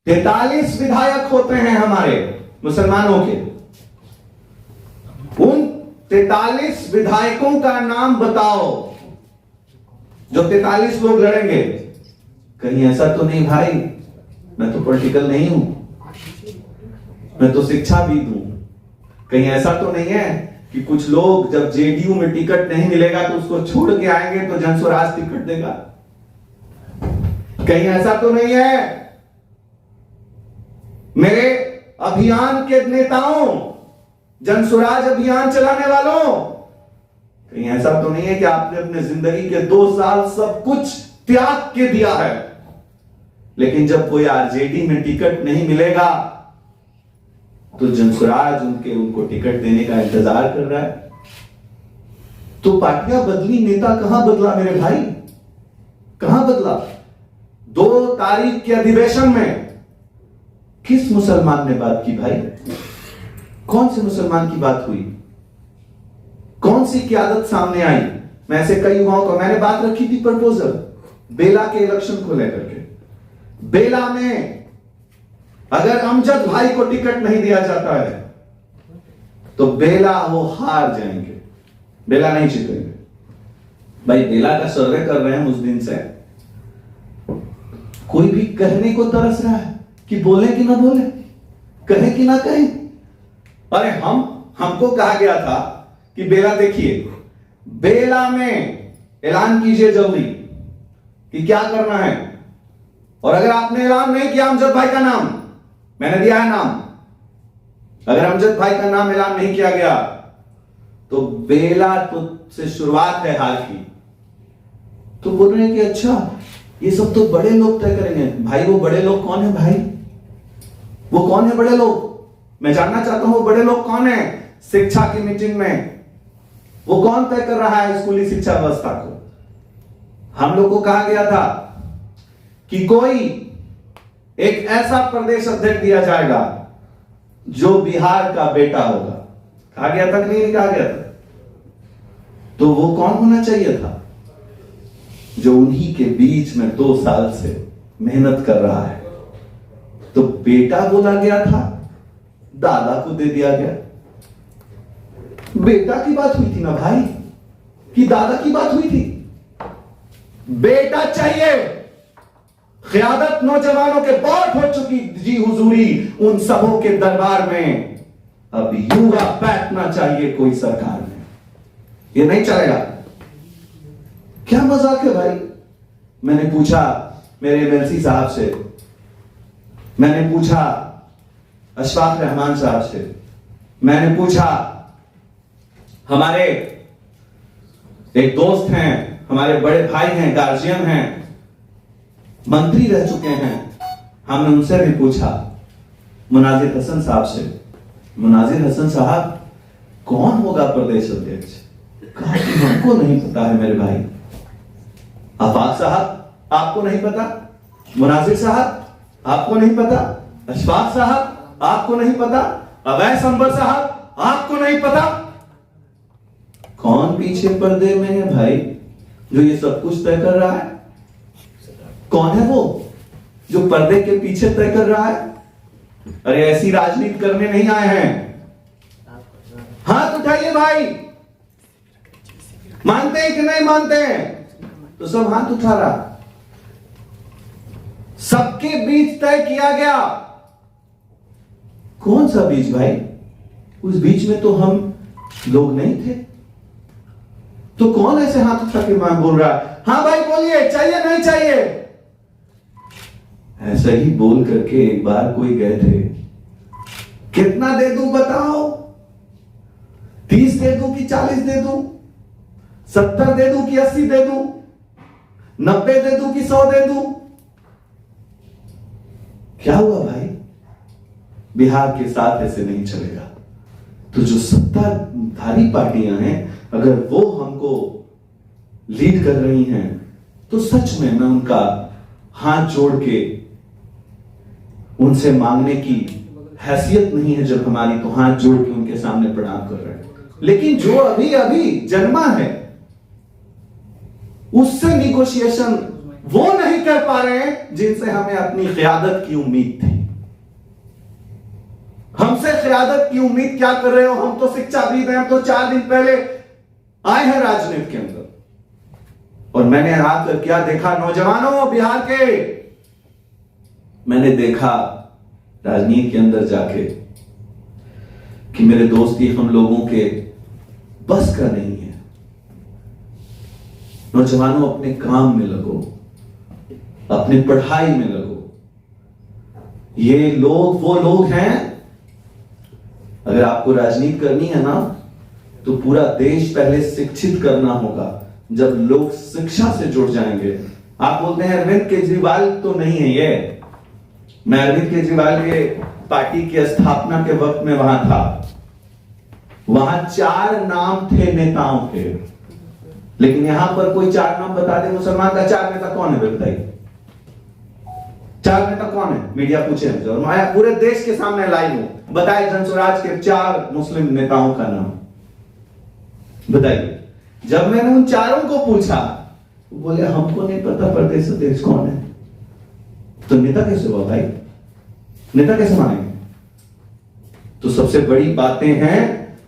43 विधायक होते हैं हमारे मुसलमानों के। उन 43 विधायकों का नाम बताओ जो 43 लोग लड़ेंगे। कहीं ऐसा तो नहीं भाई, मैं तो पॉलिटिकल नहीं हूं, मैं तो शिक्षाविद हूं। कहीं ऐसा तो नहीं है कि कुछ लोग जब जेडीयू में टिकट नहीं मिलेगा तो उसको छोड़ के आएंगे तो जनस्वराज टिकट देगा। कहीं ऐसा तो नहीं है मेरे अभियान के नेताओं, जनस्वराज अभियान चलाने वालों, कहीं ऐसा तो नहीं है कि आपने अपने जिंदगी के 2 साल सब कुछ त्याग के दिया है, लेकिन जब कोई आरजेडी में टिकट नहीं मिलेगा तो जनस्वराज उनको टिकट देने का इंतजार कर रहा है। तो पार्टियां बदली, नेता कहां बदला मेरे भाई, कहां बदला? 2 तारीख के अधिवेशन में किस मुसलमान ने बात की भाई? कौन से मुसलमान की बात हुई? कौन सी क्यादत सामने आई? मैं ऐसे कई युवाओं को, मैंने बात रखी थी प्रपोजल बेला के इलेक्शन को लेकर के। बेला में अगर अमजद भाई को टिकट नहीं दिया जाता है तो बेला वो हार जाएंगे, बेला नहीं जीतेंगे। भाई बेला का सर्वे कर रहे हैं उस दिन से, कोई भी कहने को तरस रहा है कि बोले कि ना बोले, कहे कि ना कहे। अरे हमको कहा गया था कि बेला देखिए, बेला में ऐलान कीजिए जल्दी कि क्या करना है, और अगर आपने ऐलान नहीं किया अमजद भाई का नाम, मैंने दिया है नाम, अगर अमजद भाई का नाम ऐलान नहीं किया गया तो बेला तो से शुरुआत है हाल की। तो बोल रहे हैं कि अच्छा ये सब तो बड़े लोग तय करेंगे। भाई वो बड़े लोग कौन है भाई? वो कौन है बड़े लोग? मैं जानना चाहता हूं वो बड़े लोग कौन है? शिक्षा की मीटिंग में वो कौन तय कर रहा है स्कूली शिक्षा व्यवस्था को? हम लोग को कहा गया था कि कोई एक ऐसा प्रदेश अध्यक्ष दिया जाएगा जो बिहार का बेटा होगा। कहा गया था कि नहीं कहा गया था? तो वो कौन होना चाहिए था? जो उन्हीं के बीच में 2 साल से मेहनत कर रहा है। तो बेटा बोला गया था, दादा को दे दिया गया। बेटा की बात हुई थी ना भाई, कि दादा की बात हुई थी? बेटा चाहिए। क़यादत नौजवानों के बहुत हो चुकी जी हुजूरी उन सबों के दरबार में, अब युवा बैठना चाहिए कोई सरकार में। ये नहीं चलेगा। क्या मजाक है भाई? मैंने पूछा मेरे एमएलसी साहब से, मैंने पूछा अशफाक रहमान साहब से, मैंने पूछा हमारे एक दोस्त हैं, हमारे बड़े भाई हैं, गार्जियन हैं, मंत्री रह चुके हैं, हमने उनसे भी पूछा, मुनाजिर हसन साहब से, मुनाजिर हसन साहब कौन होगा प्रदेश अध्यक्ष? कहा कि हमको नहीं पता है मेरे भाई। आफाक साहब आपको नहीं पता? मुनाजिर साहब आपको नहीं पता? अशफाक साहब आपको नहीं पता? अवैस अंबर साहब आपको नहीं पता? कौन पीछे पर्दे में है भाई जो ये सब कुछ तय कर रहा है? कौन है वो जो पर्दे के पीछे तय कर रहा है? अरे ऐसी राजनीति करने नहीं आए हैं। हाथ उठाइए भाई, मानते हैं कि नहीं मानते हैं? तो सब हाथ उठा रहा। सबके बीच तय किया गया। कौन सा बीच भाई? उस बीच में तो हम लोग नहीं थे। तो कौन ऐसे हाथ उठा के मैं बोल रहा है हाँ भाई बोलिए, चाहिए नहीं चाहिए? ऐसा ही बोल करके एक बार कोई गए थे, कितना दे दूं बताओ? 30 दे दूं कि 40 दे दूं? 70 दे दूं कि 80 दे दूं? 90 दे दूं कि 100 दे दूं? क्या हुआ भाई? बिहार के साथ ऐसे नहीं चलेगा। तो जो सत्ताधारी पार्टियां हैं, अगर वो हमको लीड कर रही हैं तो सच में मैं उनका हाथ जोड़ के उनसे मांगने की हैसियत नहीं है जब हमारी, तो हाथ जोड़ के उनके सामने प्रणाम कर रहे हैं। लेकिन जो अभी अभी जन्मा है उससे निगोशिएशन वो नहीं कर पा रहे हैं जिनसे हमें अपनी क़यादत की उम्मीद थी। हमसे क़यादत की उम्मीद क्या कर रहे हो? हम तो शिक्षाविद हैं, हम तो 4 दिन पहले आए हैं राजनीति के अंदर। और मैंने आकर क्या देखा नौजवानों बिहार के, मैंने देखा राजनीति के अंदर जाके कि मेरे दोस्ती हम लोगों के बस का नहीं है। नौजवानों अपने काम में लगो, अपनी पढ़ाई में लगो। ये लोग वो लोग हैं, अगर आपको राजनीति करनी है ना तो पूरा देश पहले शिक्षित करना होगा। जब लोग शिक्षा से जुड़ जाएंगे, आप बोलते हैं अरविंद केजरीवाल तो नहीं है ये, मैं अरविंद केजरीवाल के पार्टी की स्थापना के वक्त में वहां था। वहां 4 नाम थे नेताओं के, लेकिन यहां पर कोई 4 नाम बता दे मुसलमान का 4 नेता कौन है? बताइए 4 नेता कौन है? मीडिया पूछे हमसे और मैं पूरे देश के सामने लाइव हूं। बताइए जनसुराज के 4 मुस्लिम नेताओं का नाम बताइए। जब मैंने उन 4 को पूछा, बोले हमको नहीं पता प्रदेश अध्यक्ष कौन है। तो नेता कैसे हुआ भाई? नेता कैसे मानेंगे? तो सबसे बड़ी बातें हैं।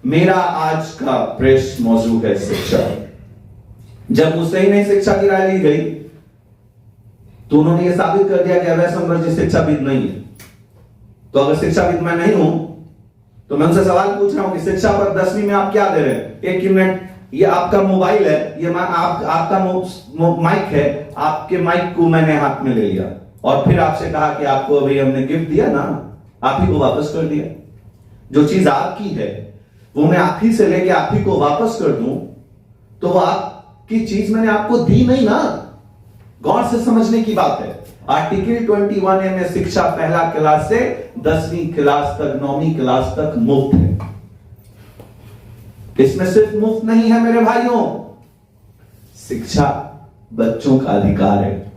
मेरा आज का प्रेस मौजू है शिक्षा। जब मुझसे ही नहीं शिक्षा की राय ली गई तो उन्होंने यह साबित कर दिया कि अवैध संवर्जित शिक्षाविद नहीं है। तो अगर शिक्षाविद मैं नहीं हूं तो मैं उनसे सवाल पूछ रहा हूं कि शिक्षा पर 10वीं में आप क्या दे रहे हैं? 1 मिनट, ये आपका मोबाइल है, ये आपका माइक है, आपके माइक को मैंने हाथ में ले लिया और फिर आपसे कहा कि आपको अभी हमने गिफ्ट दिया ना, आप ही को वापस कर दिया। जो चीज आपकी है वो मैं आप ही से लेके आप ही को वापस कर दूं तो वो आपकी चीज मैंने आपको दी नहीं ना। गौर से समझने की बात है। आर्टिकल 21A में शिक्षा पहला क्लास से 10वीं क्लास तक, 9वीं क्लास तक मुफ्त है। इसमें सिर्फ मुफ्त नहीं है मेरे भाइयों, शिक्षा बच्चों का अधिकार है।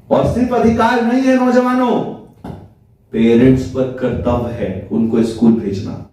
और सिर्फ अधिकार नहीं है नौजवानों, पेरेंट्स पर कर्तव्य है उनको स्कूल भेजना।